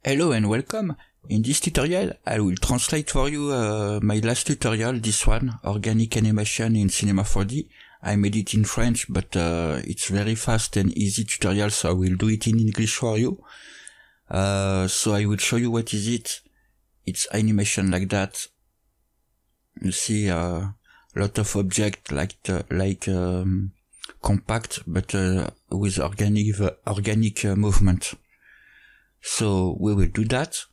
Hello and welcome. In this tutorial, I will translate for you my last tutorial, this one, Organic Animation in Cinema 4D. I made it in French, but it's very fast and easy tutorial, so I will do it in English for you. So I will show you what is it. It's animation like that. You see a lot of objects like compact, but with organic movement. So we will do that.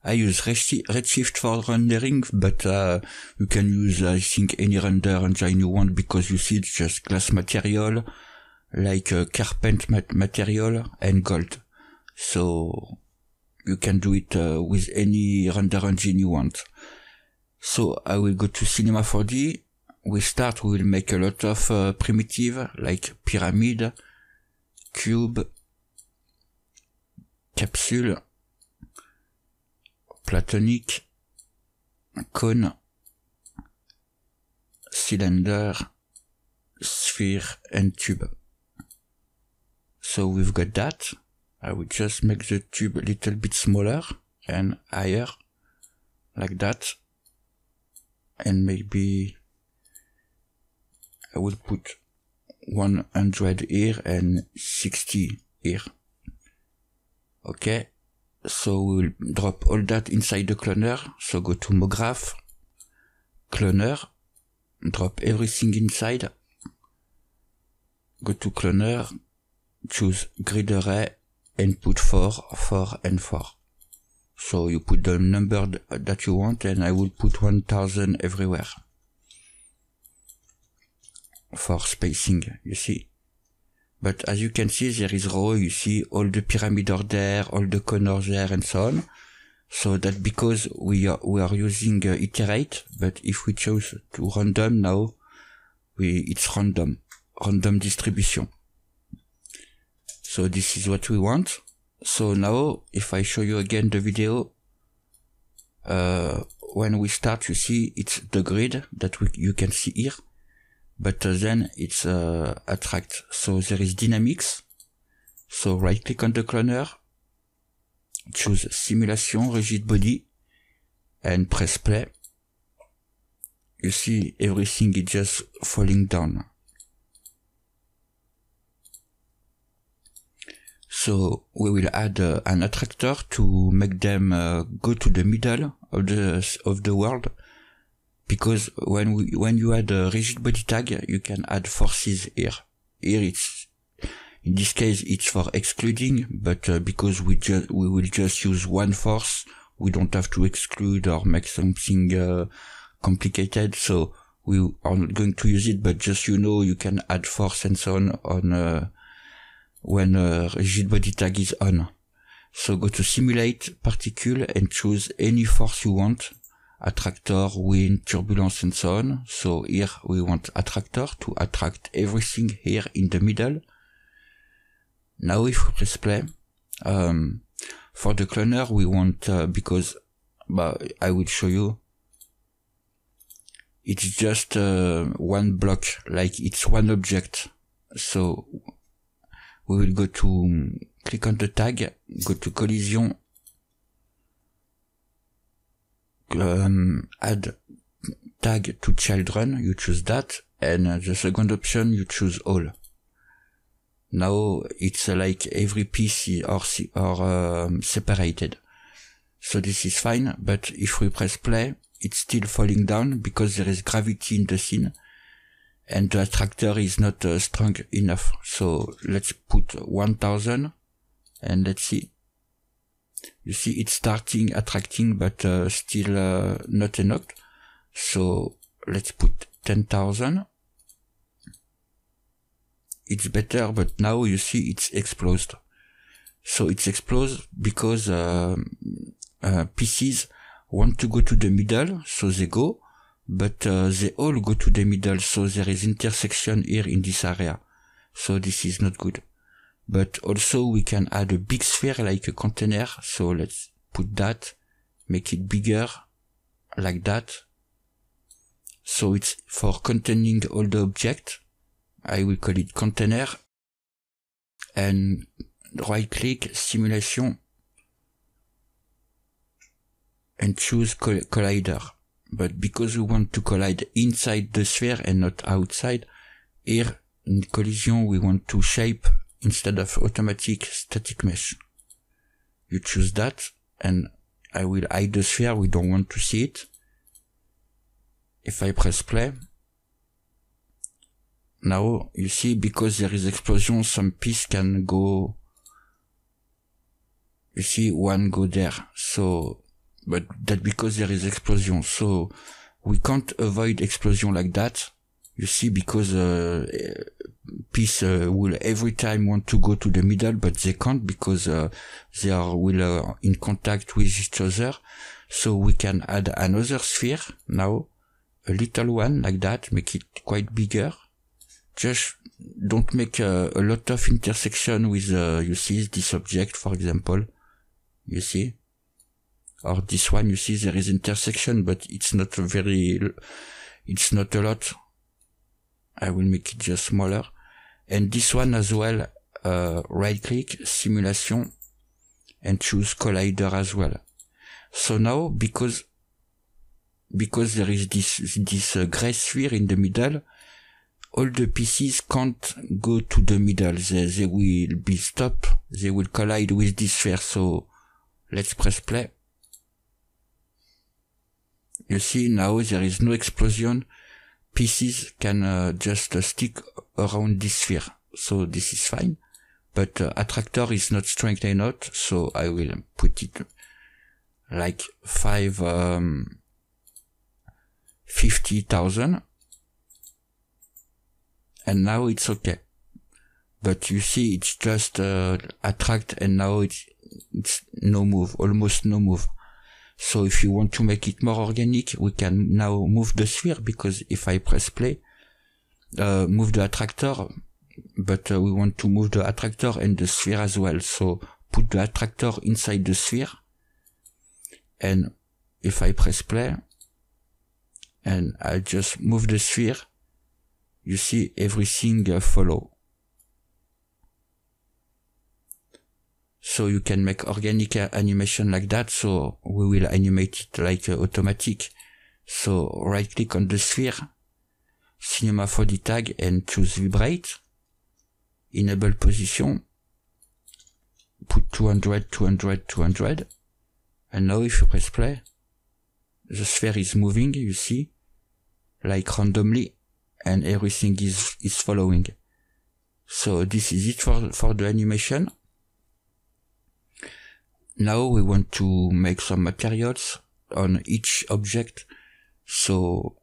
I use Redshift for rendering, but you can use, I think, any render engine you want, because you see it's just glass material, like carpet material and gold. So you can do it with any render engine you want. So I will go to Cinema 4D. We will make a lot of primitive, like pyramid, cube, capsule, platonic, cone, cylinder, sphere, and tube. So we've got that. I will just make the tube a little bit smaller and higher, like that. And maybe I will put 100 here and 60 here. Okay, so we'll drop all that inside the cloner. So go to MoGraph, cloner, drop everything inside. Go to cloner, choose grid array and put 4, 4 and 4. So you put the number that you want, and I will put 1000 everywhere. For spacing, you see. But as you can see, there is row, you see all the pyramid are there, all the corners there, and so on. So that because we are using iterate, but if we choose to random now, it's random distribution. So this is what we want. So now, if I show you again the video, when we start, you see it's the grid that you can see here. But then it's attract. So there is dynamics. So right click on the cloner, choose simulation, rigid body, and press play. You see everything is just falling down. So we will add an attractor to make them go to the middle of the world. Because when you add a rigid body tag, you can add forces here. Here in this case it's for excluding, but because we will just use one force, we don't have to exclude or make something complicated. So we are not going to use it, but just you can add force and so on when rigid body tag is on. So go to simulate particle and choose any force you want. Attractor, wind, turbulence, and so on. So here we want attractor to attract everything here in the middle. Now if we press play, for the cloner we want, because I will show you, it's just one block, like it's one object. So we will go to, click on the tag, go to collision, add tag to children, you choose that, and the second option you choose all. Now it's like every piece are separated. So this is fine, but if we press play, it's still falling down because there is gravity in the scene and the attractor is not strong enough. So let's put 1000 and let's see. You see it's starting attracting, but still not enough. So let's put 10,000. It's better, but now you see it's exploded. So it's exploded because pieces want to go to the middle, so they go, but they all go to the middle, so there is intersection here in this area. So this is not good. But also we can add a big sphere like a container. So let's put that, make it bigger, like that. So it's for containing all the objects. I will call it container. And right click, simulation, and choose collider. But because we want to collide inside the sphere and not outside, here in collision we want to shape instead of automatic static mesh. You choose that, and I will hide the sphere, we don't want to see it. If I press play, now you see, because there is explosion, some piece can go, you see one go there, so, but that because there is explosion, so we can't avoid explosion like that, you see, because piece will every time want to go to the middle, but they can't because they are in contact with each other. So we can add another sphere now, a little one like that, make it quite bigger. Just don't make a lot of intersection with you see this object, for example, you see, or this one, you see there is intersection, but it's not it's not a lot. I will make it just smaller. And this one as well, right click, simulation, and choose collider as well. So now, because there is this gray sphere in the middle, all the pieces can't go to the middle. They will be stopped. They will collide with this sphere. So let's press play. You see now there is no explosion. Pieces can just stick around this sphere, so this is fine, but attractor is not strength enough, so I will put it like 50,000, and now it's okay. But you see it's just attract, and now it's no move, almost no move. So if you want to make it more organic, we can now move the sphere, because if I press play, move the attractor, but we want to move the attractor and the sphere as well. So put the attractor inside the sphere, and if I press play, and I just move the sphere, you see everything follow. So you can make organic animation like that, so we will animate it like automatic. So right click on the sphere, Cinema 4D tag, and choose vibrate, enable position, put 200, 200, 200, and now if you press play, the sphere is moving, you see, like randomly, and everything is following. So this is it for the animation. Now we want to make some materials on each object. So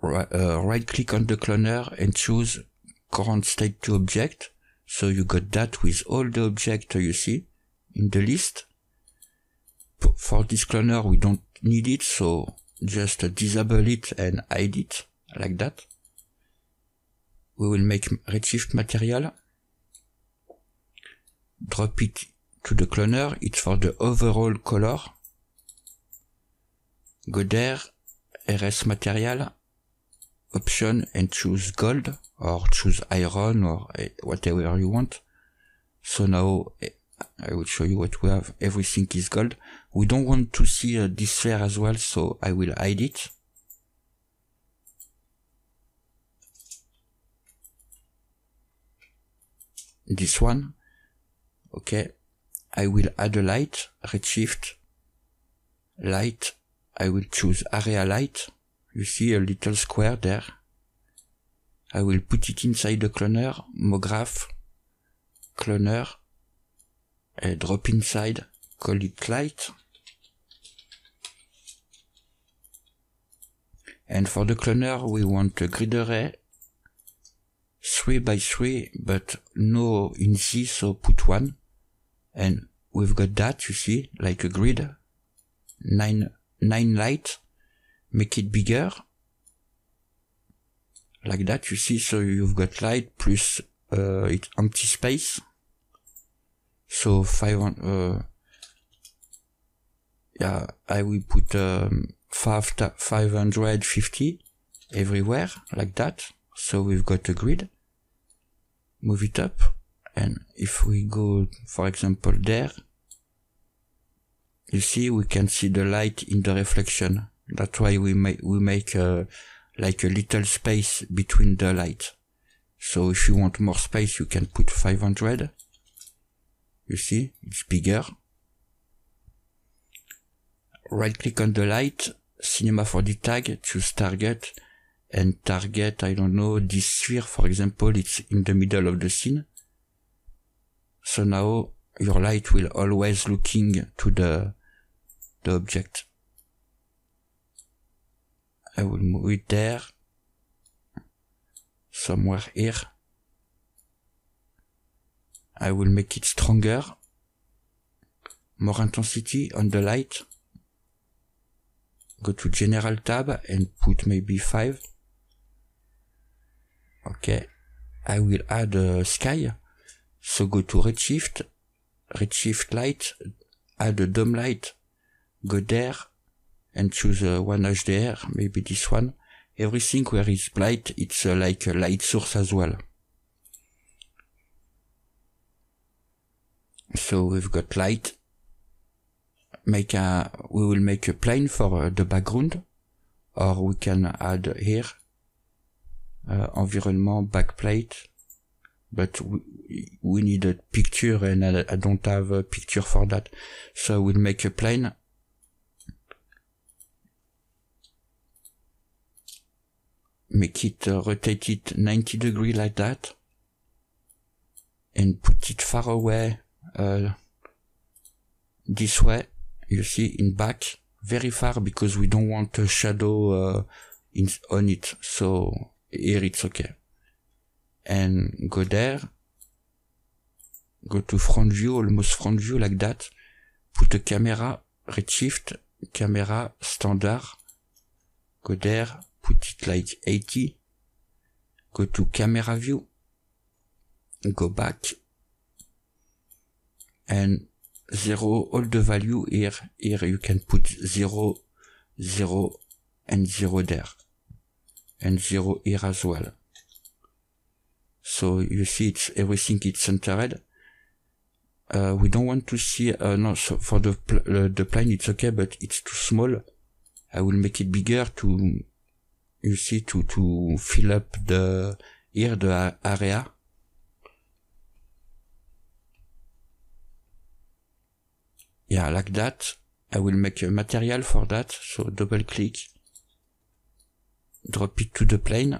right click on the cloner and choose current state to object. So you got that with all the objects you see in the list. For this cloner we don't need it, so just disable it and hide it like that. We will make redshift material, drop it to the cloner, it's for the overall color. Go there, RS material, option, and choose gold, or choose iron, or whatever you want. So now I will show you what we have. Everything is gold. We don't want to see this sphere as well, so I will hide it. This one, okay. I will add a light, redshift, light, I will choose area light, you see a little square there. I will put it inside the cloner, MoGraph, cloner, and drop inside, call it light. And for the cloner we want a grid array, 3 by 3, but no in Z, so put 1. And we've got that, you see, like a grid, 9 light, make it bigger, like that, you see, so you've got light plus it's empty space, so 500, yeah, I will put 550 everywhere, like that, so we've got a grid, move it up. And if we go, for example, there, you see, we can see the light in the reflection. That's why we make like a little space between the light. So if you want more space, you can put 500. You see, it's bigger. Right click on the light, Cinema 4D tag, choose target, and target, I don't know, this sphere, for example, it's in the middle of the scene. So now your light will always looking to the object. I will move it there, somewhere here. I will make it stronger, more intensity on the light. Go to General tab and put maybe 5. Okay. I will add a sky. So go to Redshift, Redshift light, add a dome light, go there and choose one HDR, maybe this one. Everything where it's bright, it's like a light source as well. So we've got light. We will make a plane for the background, or we can add here environment backplate, but we need a picture and I don't have a picture for that, so we'll make a plane. Make it rotate it 90 degrees like that, and put it far away this way. You see, in back, very far, because we don't want a shadow on it. So here it's okay. And go there. Go to front view, almost front view like that. Put a camera, redshift, camera, standard. Go there, put it like 80. Go to camera view. Go back. And 0, all the value here you can put 0, 0, and 0 there. And 0 here as well. So you see everything is centered. We don't want to see, no, so for the plane it's okay, but it's too small. I will make it bigger to, you see, to fill up the area. Yeah, like that. I will make a material for that. So double click, drop it to the plane.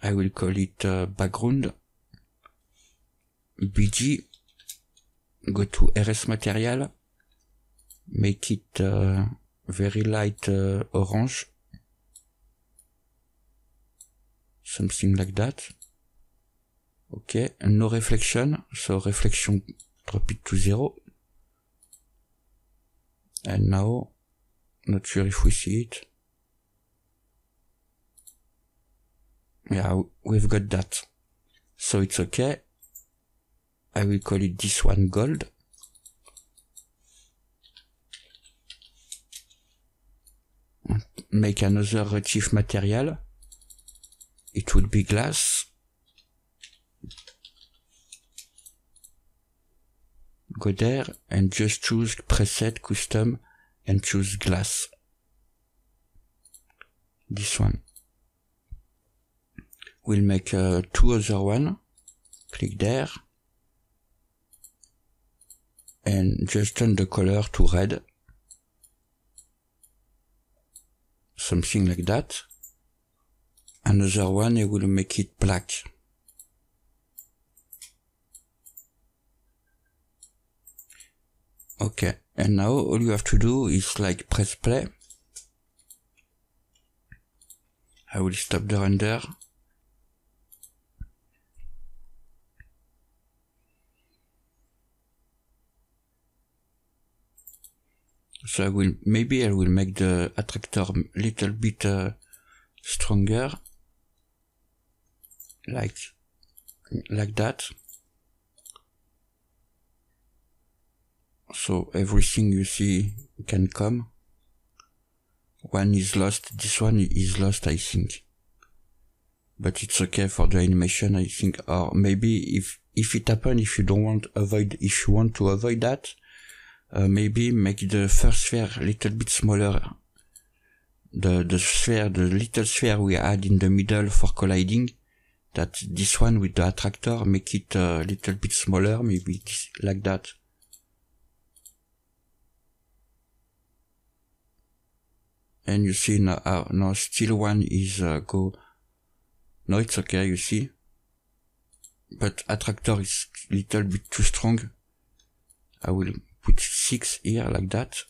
I will call it background. BG. Go to RS material. Make it very light orange. Something like that. Okay, and no reflection. So reflection, drop it to 0. And now, not sure if we see it. Yeah, we've got that. So it's okay. I will call it this one gold. Make another redshift material. It would be glass. Go there and just choose preset custom and choose glass. This one. We'll make two other one. Click there. And just turn the color to red. Something like that. Another one, I will make it black. Okay, and now all you have to do is like press play. I will stop the render. So I will make the attractor little bit stronger, like that. So everything you see can come. One is lost, this one is lost, I think. But it's okay for the animation, I think. Or maybe if it happens, if you want to avoid that, maybe make the first sphere a little bit smaller. The little sphere we had in the middle for colliding, that this one with the attractor, make it a little bit smaller, maybe like that. And you see now still one is go. No, it's okay, you see. But attractor is a little bit too strong. I will put 6 here like that.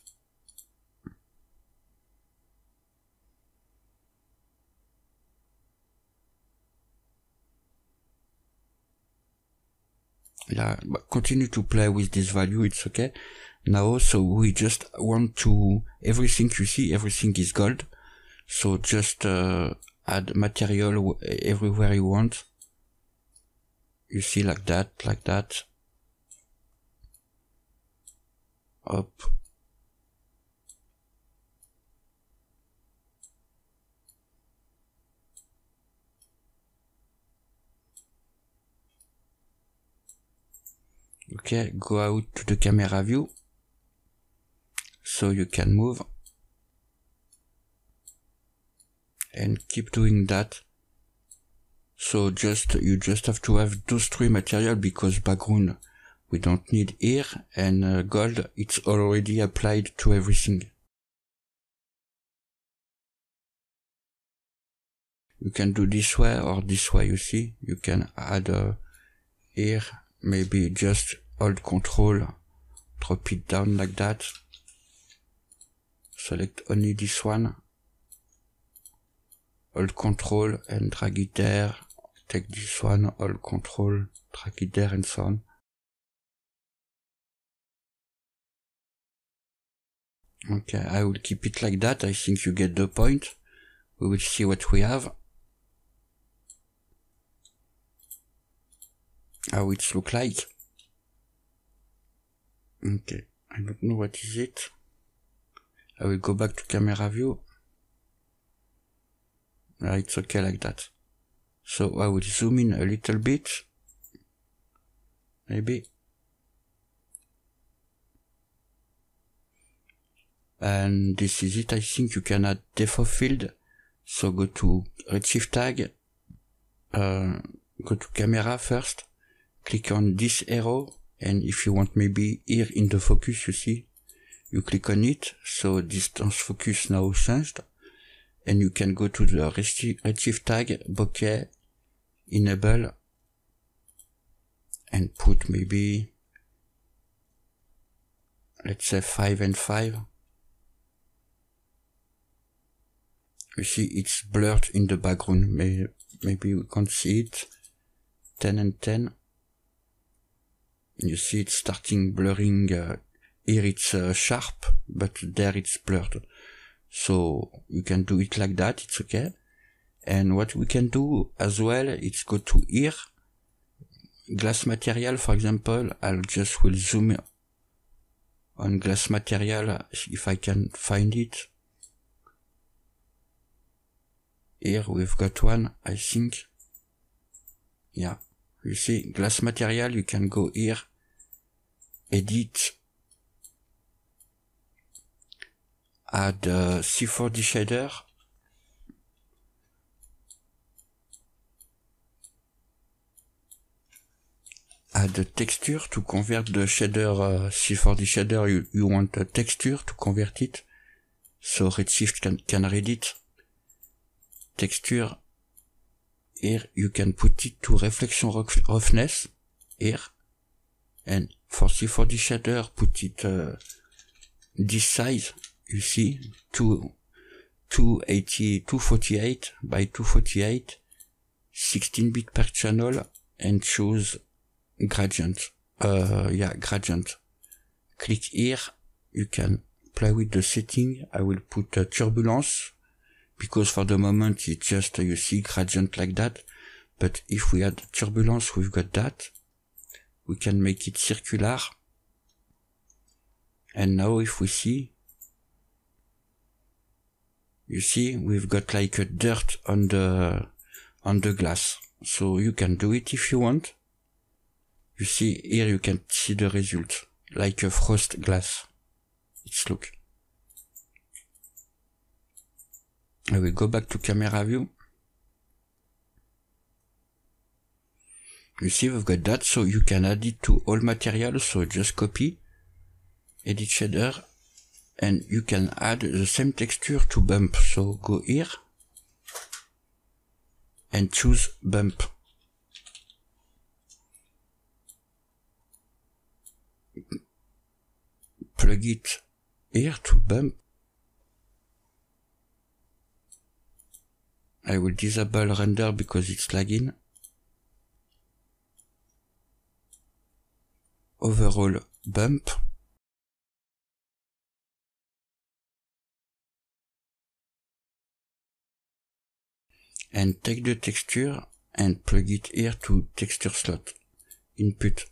Yeah, but continue to play with this value, it's okay. Now, so we just want to, everything you see, everything is gold. So just add material everywhere you want. You see, like that, like that. Up. Okay, go out to the camera view. So you can move. And keep doing that. So you just have to have those 3 material, because background we don't need here, and gold, it's already applied to everything. You can do this way or this way, you see. You can add here, maybe just hold Control, drop it down like that. Select only this one. Hold Control and drag it there. Take this one, hold Control, drag it there, and so on. Okay, I will keep it like that. I think you get the point. We will see what we have. How it look like. Okay, I don't know what is it. I will go back to camera view. It's okay like that. So I will zoom in a little bit. Maybe. And this is it. I think you can add depth of field. So go to Redshift tag. Go to camera first. Click on this arrow. And if you want maybe here in the focus, you see, you click on it. So distance focus now changed. And you can go to the Redshift tag, bokeh, enable, and put maybe, let's say 5 and 5. You see it's blurred in the background. Maybe we can't see it. 10 and 10. You see it's starting blurring. Here it's sharp, but there it's blurred. So you can do it like that, it's okay. And what we can do as well, it's go to here, glass material, for example. I'll just will zoom on glass material if I can find it. Here we've got one, I think. Yeah, you see glass material, you can go here, edit, add C4D shader, add a texture to convert the shader, C4D shader, you want a texture to convert it, so Redshift can read it. Texture, here you can put it to reflection roughness, here, and for C4D shader, put it this size, you see, 248 by 248, 16-bit per channel, and choose gradient. Gradient. Click here, you can play with the setting. I will put turbulence, because for the moment it's just, you see, gradient like that. But if we add turbulence, we've got that. We can make it circular. And now if we see, you see, we've got like a dirt on the glass. So you can do it if you want. You see, here you can see the result, like a frost glass. its look. I will go back to camera view. You see we've got that, so you can add it to all materials, so just copy, edit shader, and you can add the same texture to bump. So go here and choose bump. Plug it here to bump. I will disable render because it's lagging. Overall bump. And take the texture and plug it here to texture slot input.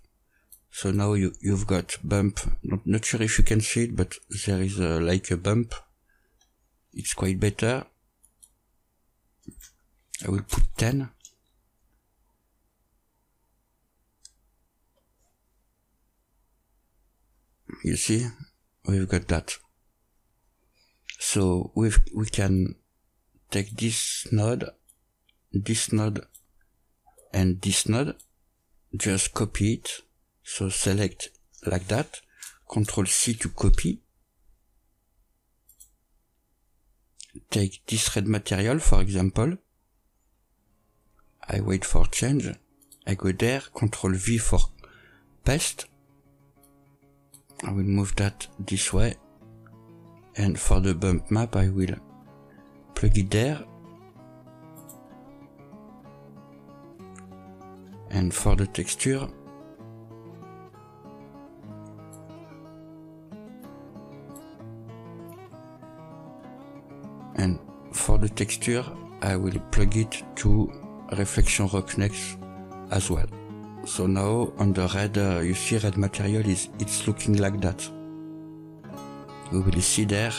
So now you've got bump. Not sure if you can see it, but there is like a bump. It's quite better. I will put 10. You see, we've got that. So we can take this node, and this node, just copy it. So select like that, Ctrl C to copy. Take this red material, for example. I wait for change. I go there, Ctrl V for paste. I will move that this way. And for the bump map, I will plug it there. And for the texture, I will plug it to Reflection Roughness as well. So now on the red, you see red material it's looking like that. We will see there.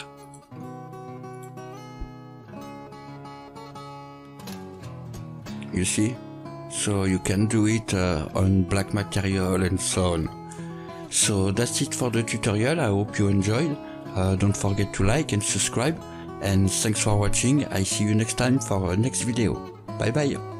You see? So you can do it on black material and so on. So that's it for the tutorial. I hope you enjoyed. Don't forget to like and subscribe. And thanks for watching. I see you next time for our next video. Bye bye.